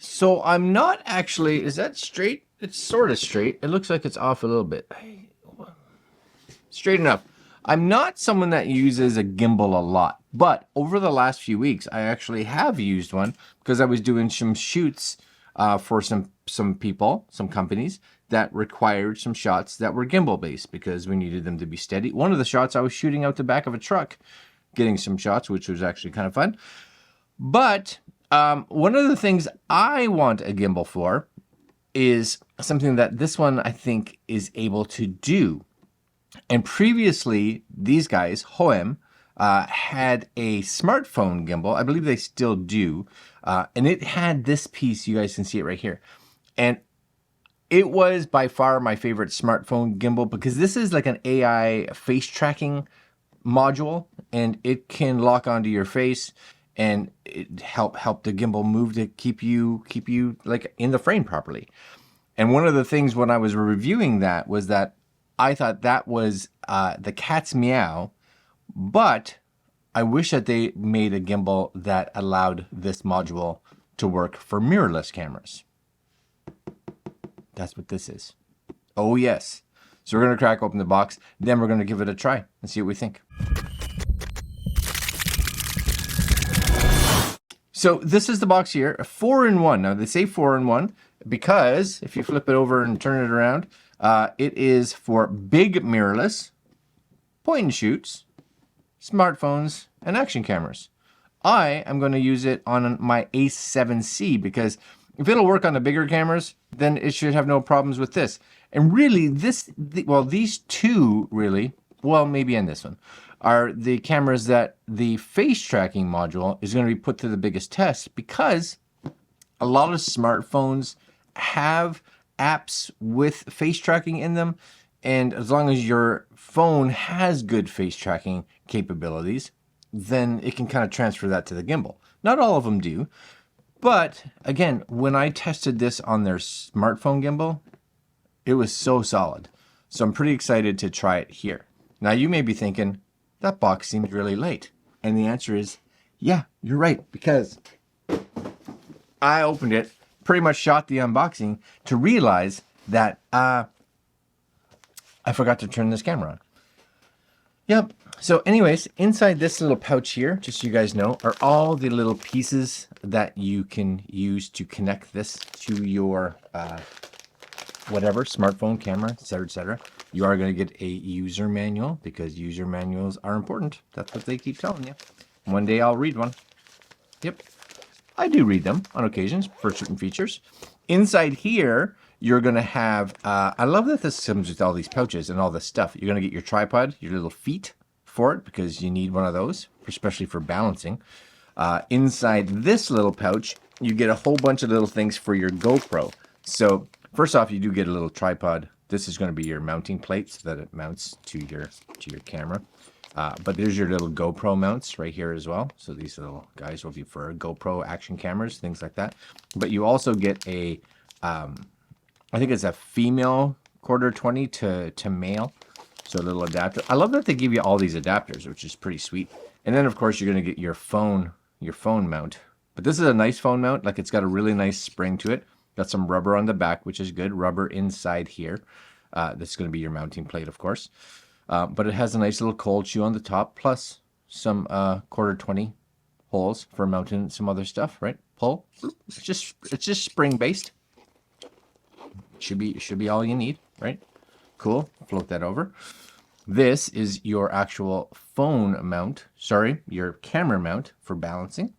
So I'm not actually, is that straight? It's sort of straight. It looks like it's off a little bit. Straight enough. I'm not someone that uses a gimbal a lot, but over the last few weeks, I actually have used one because I was doing some shoots for some people, some companies that required some shots that were gimbal based because we needed them to be steady. One of the shots I was shooting out the back of a truck, getting some shots, which was actually kind of fun. But one of the things I want a gimbal for is something that this one I think is able to do. And previously, these guys, Hohem, had a smartphone gimbal. I believe they still do. And it had this piece. You guys can see it right here. And it was by far my favorite smartphone gimbal because this is like an AI face tracking module. And it can lock onto your face and it help the gimbal move to keep you like in the frame properly. And one of the things when I was reviewing that was that I thought that was the cat's meow, but I wish that they made a gimbal that allowed this module to work for mirrorless cameras. That's what this is. Oh yes. So we're going to crack open the box, then we're going to give it a try and see what we think. So this is the box here, a 4-in-1. Now they say 4-in-1 because if you flip it over and turn it around, it is for big mirrorless, point and shoots, smartphones, and action cameras. I am going to use it on my Ace 7C because if it'll work on the bigger cameras, then it should have no problems with this. And really, these two really, well, maybe in this one, are the cameras that the face tracking module is going to be put to the biggest test because a lot of smartphones have apps with face tracking in them, and as long as your phone has good face tracking capabilities, then it can kind of transfer that to the gimbal. Not all of them do, but again, when I tested this on their smartphone gimbal, it was so solid. So I'm pretty excited to try it here. Now you may be thinking, that box seems really light. And the answer is, yeah, you're right, because I opened it, pretty much shot the unboxing to realize that I forgot to turn this camera on. Yep. So anyways, inside this little pouch here, just so you guys know, are all the little pieces that you can use to connect this to your whatever, smartphone, camera, etc., etc. You are going to get a user manual because user manuals are important. That's what they keep telling you. One day I'll read one. Yep. I do read them on occasions for certain features. Inside here, you're going to have, I love that this comes with all these pouches and all this stuff. You're going to get your tripod, your little feet for it because you need one of those, especially for balancing. Inside this little pouch, you get a whole bunch of little things for your GoPro. So first off, you do get a little tripod. This is going to be your mounting plate so that it mounts to your camera. But there's your little GoPro mounts right here as well. So these little guys will be for GoPro action cameras, things like that. But you also get a, I think it's a female quarter 20 to male. So a little adapter. I love that they give you all these adapters, which is pretty sweet. And then of course you're going to get your phone mount. But this is a nice phone mount. Like it's got a really nice spring to it. Got some rubber on the back, which is good. Rubber inside here. This is going to be your mounting plate, of course. But it has a nice little cold shoe on the top, plus some quarter 20 holes for mounting some other stuff, right? Pull. It's just spring based. Should be all you need, right? Cool. Float that over. This is your actual phone mount. Sorry, your camera mount for balancing.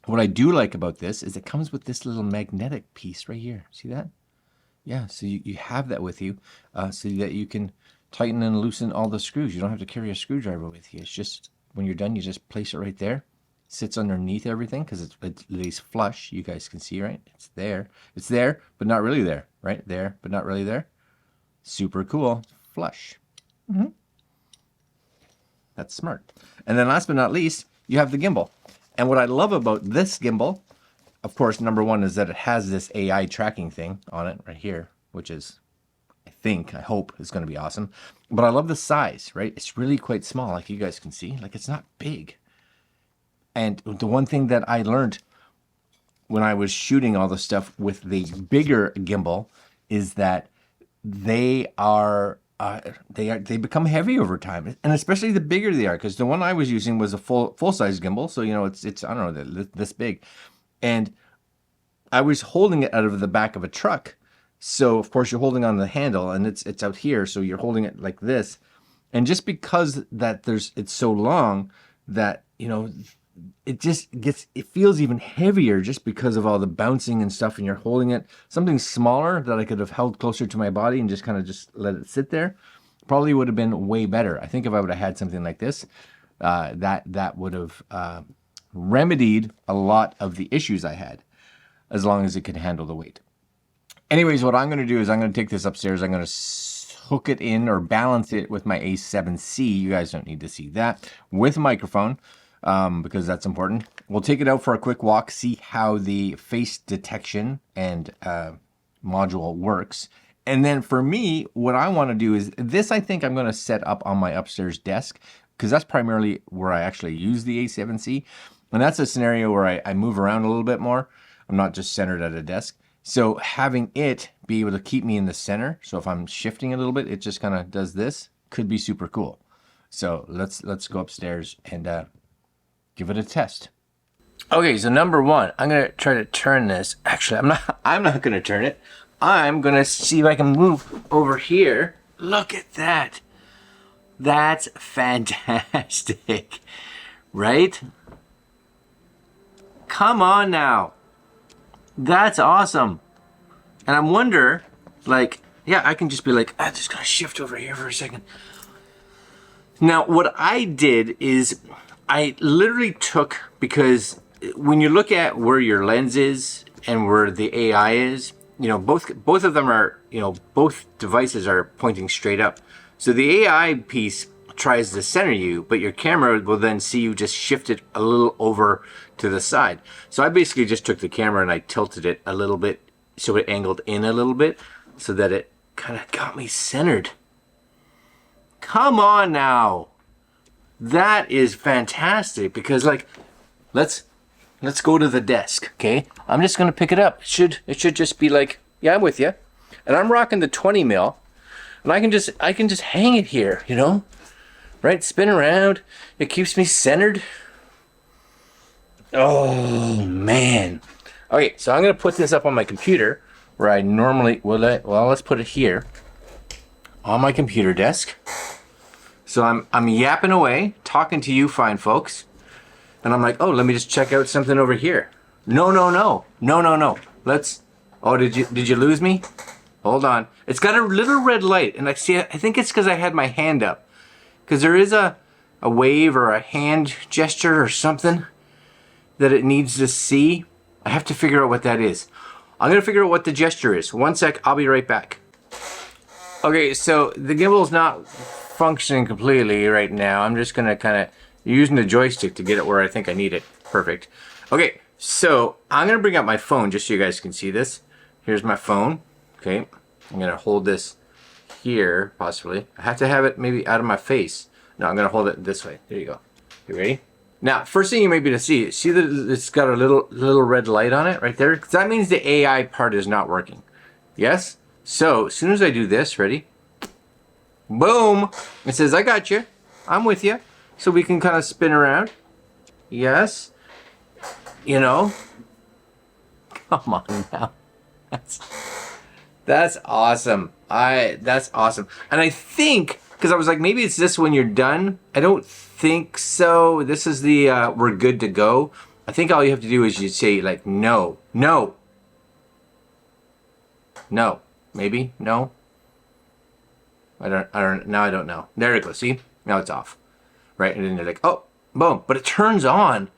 What I do like about this is it comes with this little magnetic piece right here. See that? Yeah, so you have that with you so that you can tighten and loosen all the screws. You don't have to carry a screwdriver with you. It's just, when you're done, you just place it right there. It sits underneath everything because it lays flush. You guys can see, right? It's there. It's there, but not really there. Right? There, but not really there. Super cool. Flush. That's smart. And then last but not least, you have the gimbal. And what I love about this gimbal, of course, number one is that it has this AI tracking thing on it right here, which is, I hope is going to be awesome. But I love the size, right? It's really quite small, like you guys can see. Like it's not big. And the one thing that I learned when I was shooting all the stuff with the bigger gimbal is that they become heavy over time, and especially the bigger they are, because the one I was using was a full size gimbal, so you know it's I don't know, this big, and I was holding it out of the back of a truck, so of course you're holding on the handle, and it's out here, so you're holding it like this, and just because that it's so long that, you know, it feels even heavier just because of all the bouncing and stuff, and you're holding it. Something smaller that I could have held closer to my body and just kind of just let it sit there probably would have been way better. I think if I would have had something like this, that would have remedied a lot of the issues I had, as long as it could handle the weight. Anyways, what I'm going to do is I'm going to take this upstairs. I'm going to hook it in or balance it with my A7C. You guys don't need to see that, with a microphone, because that's important. We'll take it out for a quick walk, see how the face detection and module works. And then for me, what I want to do is this, I think I'm going to set up on my upstairs desk, because that's primarily where I actually use the A7C. And that's a scenario where I move around a little bit more. I'm not just centered at a desk. So having it be able to keep me in the center, so if I'm shifting a little bit, it just kind of does this, could be super cool. So let's go upstairs and give it a test. Okay, so number one, I'm gonna try to turn this. Actually, I'm not gonna turn it. I'm gonna see if I can move over here. Look at that. That's fantastic, right? Come on now. That's awesome. And I wonder, like, yeah, I can just be like, I'm just gonna shift over here for a second. Now, what I did is I literally took, because when you look at where your lens is and where the AI is, you know, both of them are, you know, both devices are pointing straight up. So the AI piece tries to center you, but your camera will then see you just shift it a little over to the side. So I basically just took the camera and I tilted it a little bit so it angled in a little bit so that it kind of got me centered. Come on now. That is fantastic, because like, let's go to the desk, okay? I'm just gonna pick it up. It should just be like, yeah, I'm with you. And I'm rocking the 20 mil, and I can just hang it here, you know? Right, spin around. It keeps me centered. Oh man. Okay, so I'm gonna put this up on my computer where I normally well, let's put it here on my computer desk. So I'm yapping away, talking to you fine folks, and I'm like, oh, let me just check out something over here. No. Let's. Oh, did you lose me? Hold on. It's got a little red light, and I think it's because I had my hand up. Because there is a wave or a hand gesture or something that it needs to see. I have to figure out what that is. I'm going to figure out what the gesture is. One sec, I'll be right back. Okay, so the gimbal is not functioning completely right now. I'm just going to kind of using the joystick to get it where I think I need it. Perfect. Okay, so I'm going to bring up my phone just so you guys can see this. Here's my phone. Okay, I'm going to hold this here, possibly. I have to have it maybe out of my face. No, I'm gonna hold it this way. There you go. You ready? Now, first thing you may be to see that it's got a little red light on it right there? Because that means the AI part is not working. Yes? So, as soon as I do this, ready? Boom! It says, I got you. I'm with you. So we can kind of spin around. Yes? You know? Come on now. That's awesome. That's awesome. And I think, because I was like, maybe it's this when you're done. I don't think so. This is the we're good to go. I think all you have to do is you say like no, maybe no. I don't know. There it goes. See, now it's off, right? And then you're like, oh, boom. But it turns on,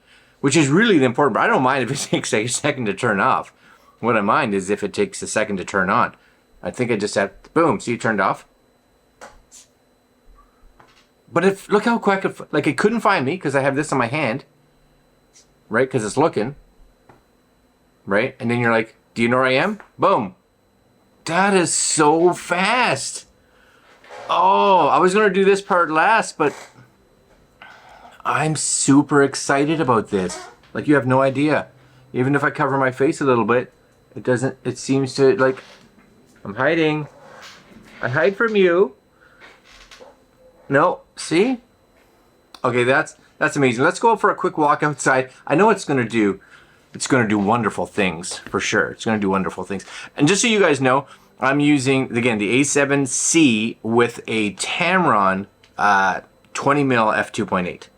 which is really the important part. I don't mind if it takes a second to turn off. What I mind is if it takes a second to turn on. I think I just had, boom, see, it turned off. But if, look how quick, like it couldn't find me because I have this in my hand, right? Because it's looking, right? And then you're like, do you know where I am? Boom. That is so fast. Oh, I was going to do this part last, but I'm super excited about this. Like you have no idea. Even if I cover my face a little bit, it doesn't, it seems to, like, I'm hiding. I hide from you. No, see? Okay, that's amazing. Let's go for a quick walk outside. I know it's gonna do wonderful things, for sure. It's gonna do wonderful things. And just so you guys know, I'm using, again, the A7C with a Tamron 20mm f2.8.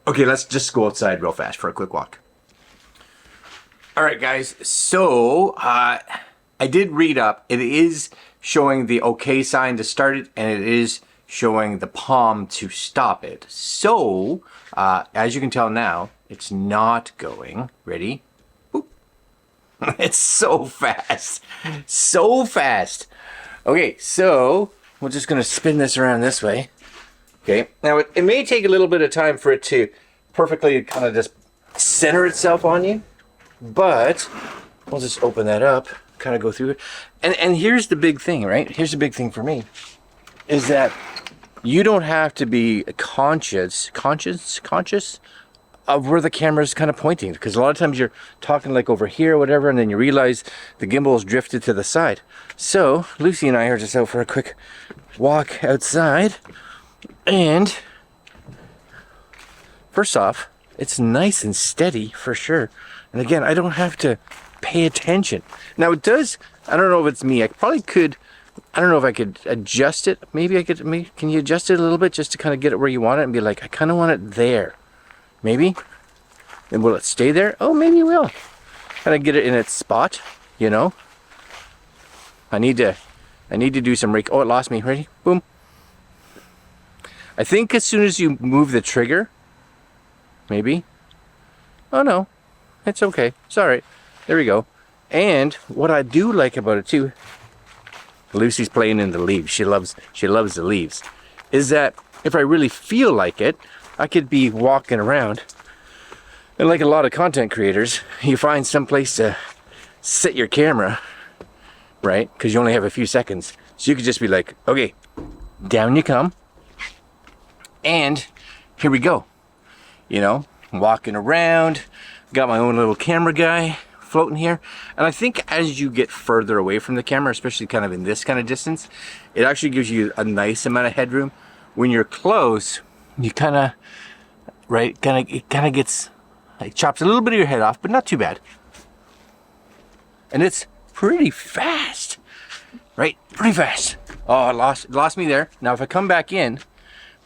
Okay, let's just go outside real fast for a quick walk. All right, guys, so I did read up. It is showing the OK sign to start it, and it is showing the palm to stop it. So, as you can tell now, it's not going. Ready? Boop. It's so fast. So fast. Okay, so we're just going to spin this around this way. Okay, now it may take a little bit of time for it to perfectly kind of just center itself on you, but we'll just open that up, kind of go through it. And here's the big thing, right? Here's the big thing for me, is that you don't have to be conscious of where the camera's kind of pointing, because a lot of times you're talking like over here or whatever, and then you realize the gimbal's drifted to the side. So Lucy and I are just out for a quick walk outside, and first off, it's nice and steady for sure. And again, I don't have to pay attention. Now it does, I don't know if it's me, I probably could, I don't know if I could adjust it. Maybe I could, can you adjust it a little bit just to kind of get it where you want it and be like, I kind of want it there. Maybe? And will it stay there? Oh, maybe it will. Kind of get it in its spot, you know? I need to do some oh, it lost me. Ready? Boom. I think as soon as you move the trigger, maybe. Oh no, it's okay. It's all right. There we go. And what I do like about it too, Lucy's playing in the leaves. She loves the leaves. Is that if I really feel like it, I could be walking around, and like a lot of content creators, you find some place to set your camera, right? Because you only have a few seconds. So you could just be like, okay, down you come. And here we go. You know, walking around, got my own little camera guy floating here. And I think as you get further away from the camera, especially kind of in this kind of distance, it actually gives you a nice amount of headroom. When you're close, you kind of, right, it kind of gets, like, chops a little bit of your head off, but not too bad. And it's pretty fast, right? Pretty fast. Oh, it lost me there. Now if I come back in,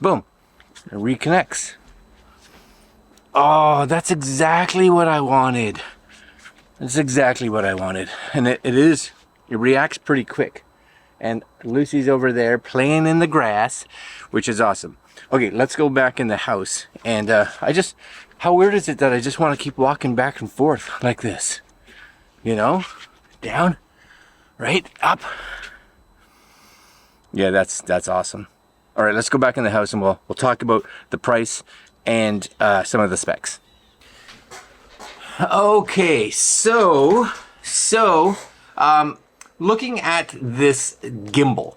boom, it reconnects. Oh, that's exactly what I wanted. That's exactly what I wanted. And it reacts pretty quick. And Lucy's over there playing in the grass, which is awesome. Okay, let's go back in the house. And how weird is it that I just want to keep walking back and forth like this? You know? Down, right, up. Yeah, that's awesome. All right, let's go back in the house and we'll talk about the price and some of the specs. Okay, so looking at this gimbal,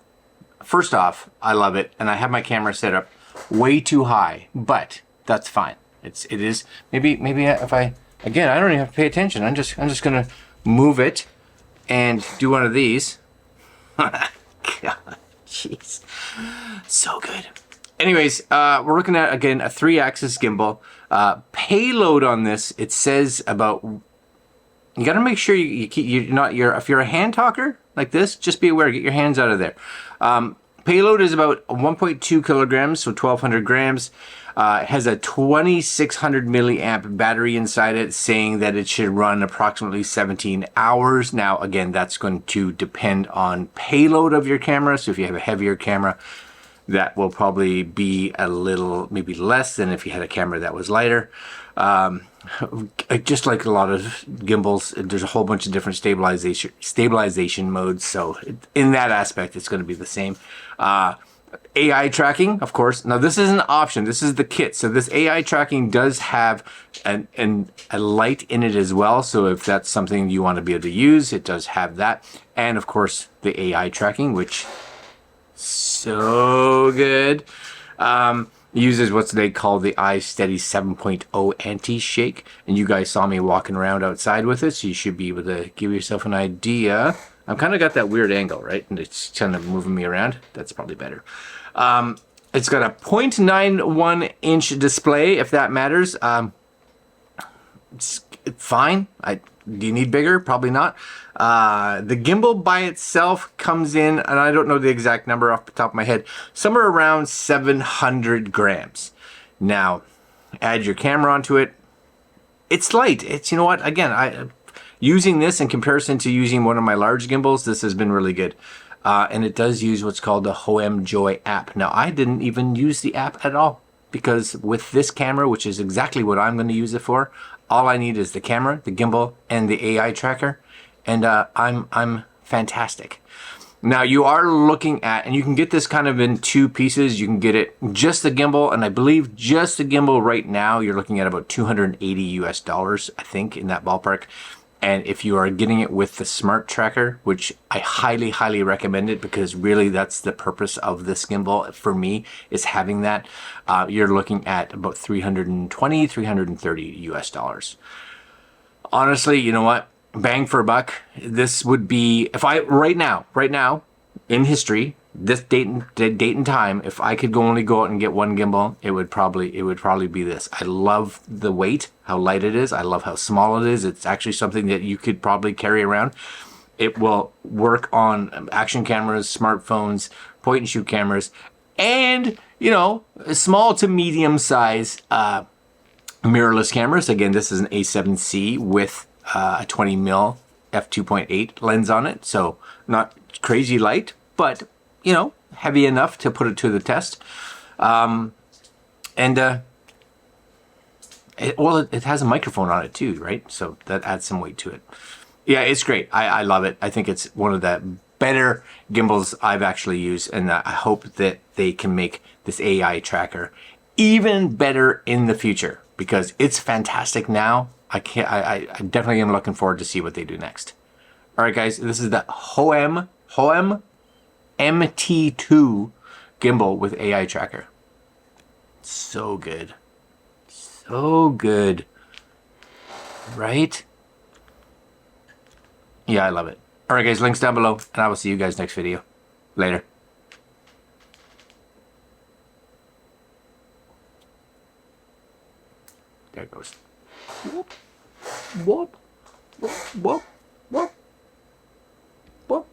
first off, I love it, and I have my camera set up way too high, but that's fine. It is maybe if I again, I don't even have to pay attention. I'm just gonna move it and do one of these. God, jeez, so good. Anyways, we're looking at, again, a 3-axis gimbal. Payload on this, it says about, you gotta make sure if you're a hand talker like this, just be aware, get your hands out of there. Payload is about 1.2 kilograms, so 1,200 grams. It has a 2,600 milliamp battery inside it, saying that it should run approximately 17 hours. Now, again, that's going to depend on payload of your camera. So if you have a heavier camera, that will probably be a little, maybe less than if you had a camera that was lighter. Just like a lot of gimbals, there's a whole bunch of different stabilization modes. So in that aspect, it's going to be the same. AI tracking, of course. Now this is an option. This is the kit. So this AI tracking does have a light in it as well. So if that's something you want to be able to use, it does have that. And of course the AI tracking, which so good. uses what they call the iSteady 7.0 anti-shake, and you guys saw me walking around outside with it, so you should be able to give yourself an idea. I've kind of got that weird angle, right? And it's kind of moving me around. That's probably better. It's got a 0.91 inch display, if that matters. It's fine. Do you need bigger? Probably not. The gimbal by itself comes in, and I don't know the exact number off the top of my head, somewhere around 700 grams. Now, add your camera onto it. It's light. It's, you know what, again, using this in comparison to using one of my large gimbals, this has been really good. And it does use what's called the Hohem Joy app. Now, I didn't even use the app at all, because with this camera, which is exactly what I'm going to use it for, all I need is the camera, the gimbal, and the AI tracker, and I'm fantastic. Now, you are looking at, and you can get this kind of in two pieces. You can get it just the gimbal, and I believe just the gimbal right now, you're looking at about $280 US, I think, in that ballpark. And if you are getting it with the smart tracker, which I highly, highly recommend it, because really that's the purpose of this gimbal for me, is having that, you're looking at about $320, $330 US. Honestly, you know what? Bang for a buck. This would be, if I, right now, in history, this date and time, if I could only go out and get one gimbal, it would probably be this. I love the weight, how light it is. I love how small it is. It's actually something that you could probably carry around. It will work on action cameras, smartphones, point and shoot cameras, and, you know, small to medium size mirrorless cameras. Again, this is an A7C with a 20mm f2.8 lens on it, so not crazy light, but, you know, heavy enough to put it to the test. It has a microphone on it too, right? So that adds some weight to it. Yeah, it's great. I love it. I think it's one of the better gimbals I've actually used, and I hope that they can make this AI tracker even better in the future, because it's fantastic now. I definitely am looking forward to see what they do next. All right, guys, this is the Hohem MT2 gimbal with AI tracker. So good. So good. Right? Yeah, I love it. All right, guys, links down below, and I will see you guys next video. Later. There it goes. Whoop. Whoop. Whoop. Whoop. Whoop. Whoop.